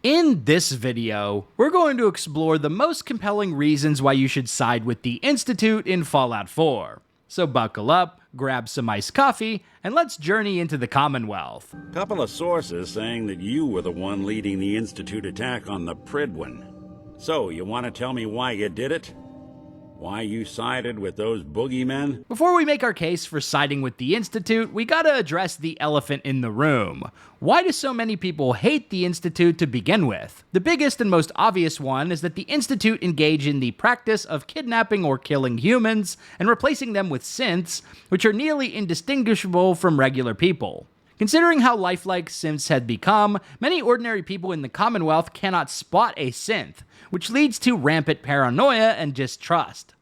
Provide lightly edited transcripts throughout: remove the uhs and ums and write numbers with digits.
In this video, we're going to explore the most compelling reasons why you should side with the Institute in Fallout 4. So buckle up, grab some iced coffee, and let's journey into the Commonwealth. Couple of sources saying that you were the one leading the Institute attack on the Prydwen. So, you want to tell me why you did it? Why you sided with those boogeymen? Before we make our case for siding with the Institute, we gotta address the elephant in the room. Why do so many people hate the Institute to begin with? The biggest and most obvious one is that the Institute engage in the practice of kidnapping or killing humans and replacing them with synths, which are nearly indistinguishable from regular people. Considering how lifelike synths had become, many ordinary people in the Commonwealth cannot spot a synth, which leads to rampant paranoia and distrust.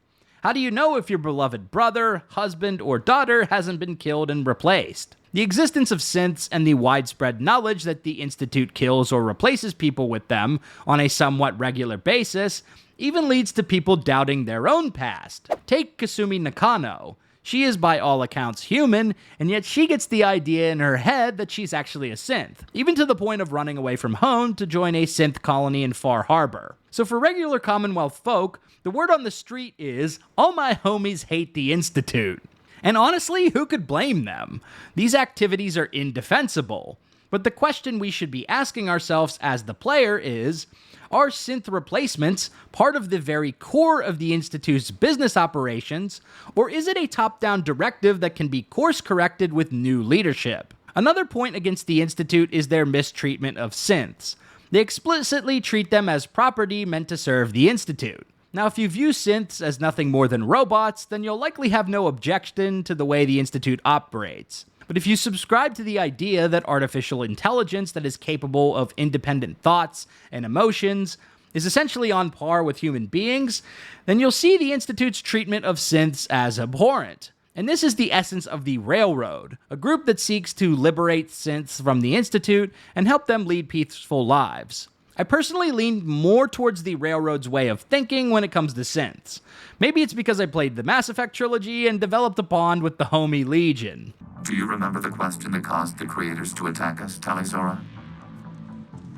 How do you know if your beloved brother, husband, or daughter hasn't been killed and replaced? The existence of synths and the widespread knowledge that the Institute kills or replaces people with them on a somewhat regular basis even leads to people doubting their own past. Take Kasumi Nakano. She is by all accounts human, and yet she gets the idea in her head that she's actually a synth, even to the point of running away from home to join a synth colony in Far Harbor. So for regular Commonwealth folk, the word on the street is, all my homies hate the Institute. And honestly, who could blame them? These activities are indefensible. But the question we should be asking ourselves as the player is, are synth replacements part of the very core of the Institute's business operations, or is it a top-down directive that can be course-corrected with new leadership? Another point against the Institute is their mistreatment of synths. They explicitly treat them as property meant to serve the Institute. Now, if you view synths as nothing more than robots, then you'll likely have no objection to the way the Institute operates. But if you subscribe to the idea that artificial intelligence that is capable of independent thoughts and emotions is essentially on par with human beings, then you'll see the Institute's treatment of synths as abhorrent. And this is the essence of the Railroad, a group that seeks to liberate synths from the Institute and help them lead peaceful lives. I personally lean more towards the Railroad's way of thinking when it comes to synths. Maybe it's because I played the Mass Effect trilogy and developed a bond with the homie Legion. Do you remember the question that caused the creators to attack us, Tali'Zorah?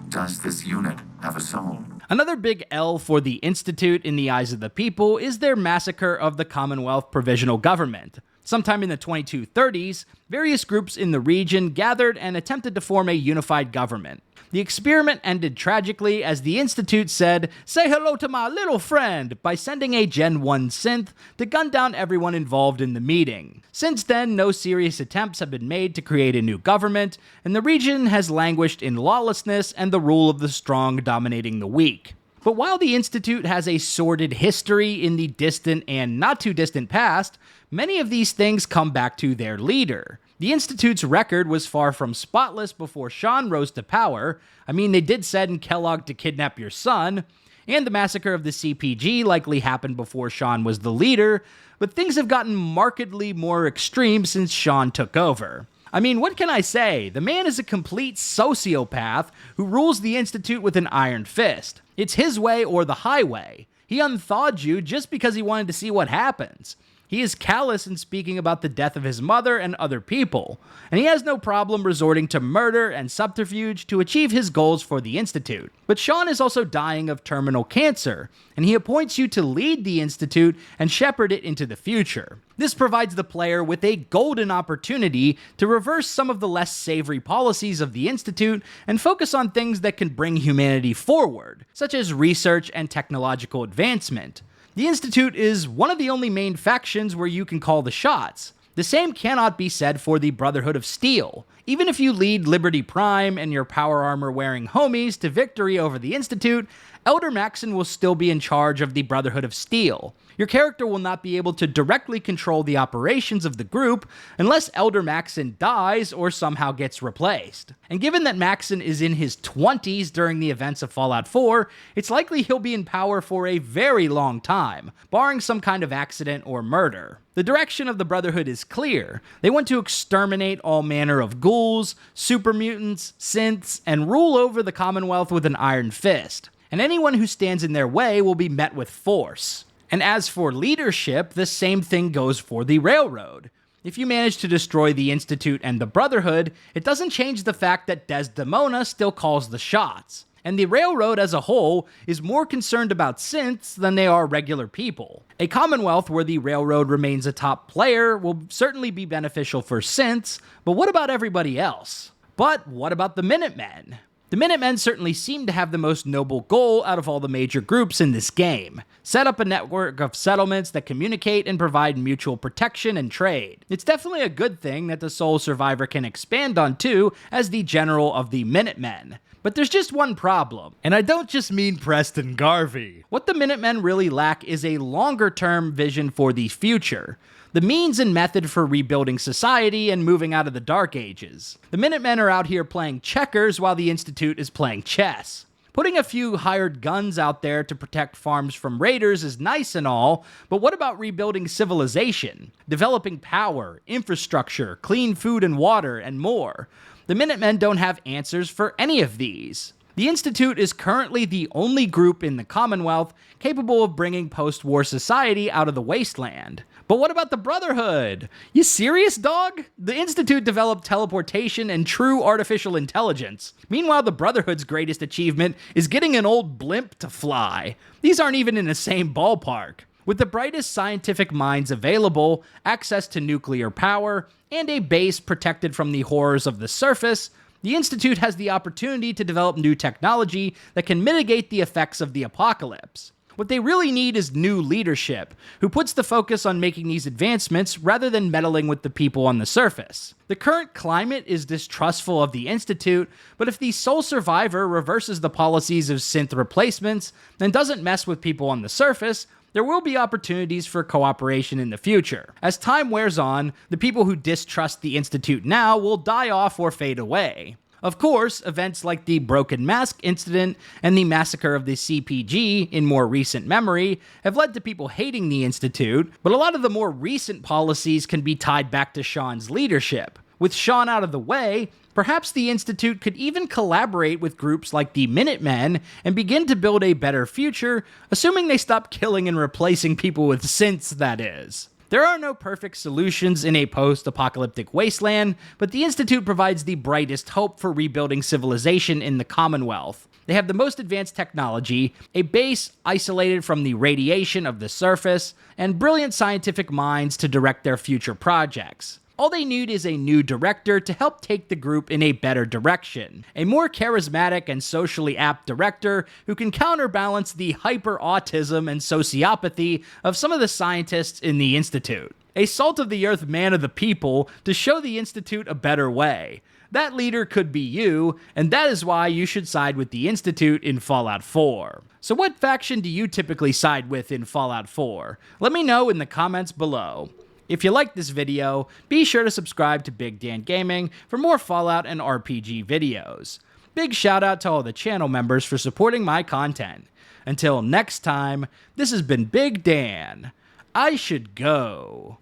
Does this unit have a soul? Another big L for the Institute in the eyes of the people is their massacre of the Commonwealth Provisional Government. Sometime in the 2230s, various groups in the region gathered and attempted to form a unified government. The experiment ended tragically as the Institute said, "Say hello to my little friend," by sending a Gen 1 synth to gun down everyone involved in the meeting. Since then, no serious attempts have been made to create a new government, and the region has languished in lawlessness and the rule of the strong dominating the weak. But while the Institute has a sordid history in the distant and not too distant past, many of these things come back to their leader. The Institute's record was far from spotless before Sean rose to power. I mean, they did send Kellogg to kidnap your son, and the massacre of the CPG likely happened before Sean was the leader, but things have gotten markedly more extreme since Sean took over. I mean, what can I say? The man is a complete sociopath who rules the Institute with an iron fist. It's his way or the highway. He unthawed you just because he wanted to see what happens. He is callous in speaking about the death of his mother and other people, and he has no problem resorting to murder and subterfuge to achieve his goals for the Institute. But Sean is also dying of terminal cancer, and he appoints you to lead the Institute and shepherd it into the future. This provides the player with a golden opportunity to reverse some of the less savory policies of the Institute and focus on things that can bring humanity forward, such as research and technological advancement. The Institute is one of the only main factions where you can call the shots. The same cannot be said for the Brotherhood of Steel. Even if you lead Liberty Prime and your power armor wearing homies to victory over the Institute, Elder Maxson will still be in charge of the Brotherhood of Steel. Your character will not be able to directly control the operations of the group unless Elder Maxson dies or somehow gets replaced. And given that Maxson is in his 20s during the events of Fallout 4, it's likely he'll be in power for a very long time, barring some kind of accident or murder. The direction of the Brotherhood is clear. They want to exterminate all manner of ghouls, super mutants, synths, and rule over the Commonwealth with an iron fist. And anyone who stands in their way will be met with force. And as for leadership, the same thing goes for the Railroad. If you manage to destroy the Institute and the Brotherhood, it doesn't change the fact that Desdemona still calls the shots. and the railroad as a whole is more concerned about synths than they are regular people. A Commonwealth where the railroad remains a top player will certainly be beneficial for synths, but what about everybody else? But what about the Minutemen? The Minutemen certainly seem to have the most noble goal out of all the major groups in this game. Set up a network of settlements that communicate and provide mutual protection and trade. It's definitely a good thing that the sole survivor can expand on too as the general of the Minutemen. But there's just one problem. And I don't just mean Preston Garvey. What the Minutemen really lack is a longer-term vision for the future. The means and method for rebuilding society and moving out of the Dark Ages. The Minutemen are out here playing checkers while the Institute is playing chess. Putting a few hired guns out there to protect farms from raiders is nice and all, but what about rebuilding civilization? Developing power, infrastructure, clean food and water, and more? The Minutemen don't have answers for any of these. The Institute is currently the only group in the Commonwealth capable of bringing post-war society out of the wasteland. But what about the Brotherhood? You serious, dog? The Institute developed teleportation and true artificial intelligence. Meanwhile, the Brotherhood's greatest achievement is getting an old blimp to fly. These aren't even in the same ballpark. With the brightest scientific minds available, access to nuclear power, and a base protected from the horrors of the surface, the Institute has the opportunity to develop new technology that can mitigate the effects of the apocalypse. What they really need is new leadership, who puts the focus on making these advancements rather than meddling with the people on the surface. The current climate is distrustful of the Institute, but if the sole survivor reverses the policies of synth replacements and doesn't mess with people on the surface, there will be opportunities for cooperation in the future. As time wears on, the people who distrust the Institute now will die off or fade away. Of course, events like the Broken Mask incident and the massacre of the CPG in more recent memory have led to people hating the Institute, but a lot of the more recent policies can be tied back to Sean's leadership. With Sean out of the way, perhaps the Institute could even collaborate with groups like the Minutemen and begin to build a better future, assuming they stop killing and replacing people with synths, that is. There are no perfect solutions in a post-apocalyptic wasteland, but the Institute provides the brightest hope for rebuilding civilization in the Commonwealth. They have the most advanced technology, a base isolated from the radiation of the surface, and brilliant scientific minds to direct their future projects. All they need is a new director to help take the group in a better direction. A more charismatic and socially apt director who can counterbalance the hyper-autism and sociopathy of some of the scientists in the Institute. A salt-of-the-earth man of the people to show the Institute a better way. That leader could be you, and that is why you should side with the Institute in Fallout 4. So what faction do you typically side with in Fallout 4? Let me know in the comments below. If you liked this video, be sure to subscribe to Big Dan Gaming for more Fallout and RPG videos. Big shout out to all the channel members for supporting my content. Until next time, this has been Big Dan. I should go.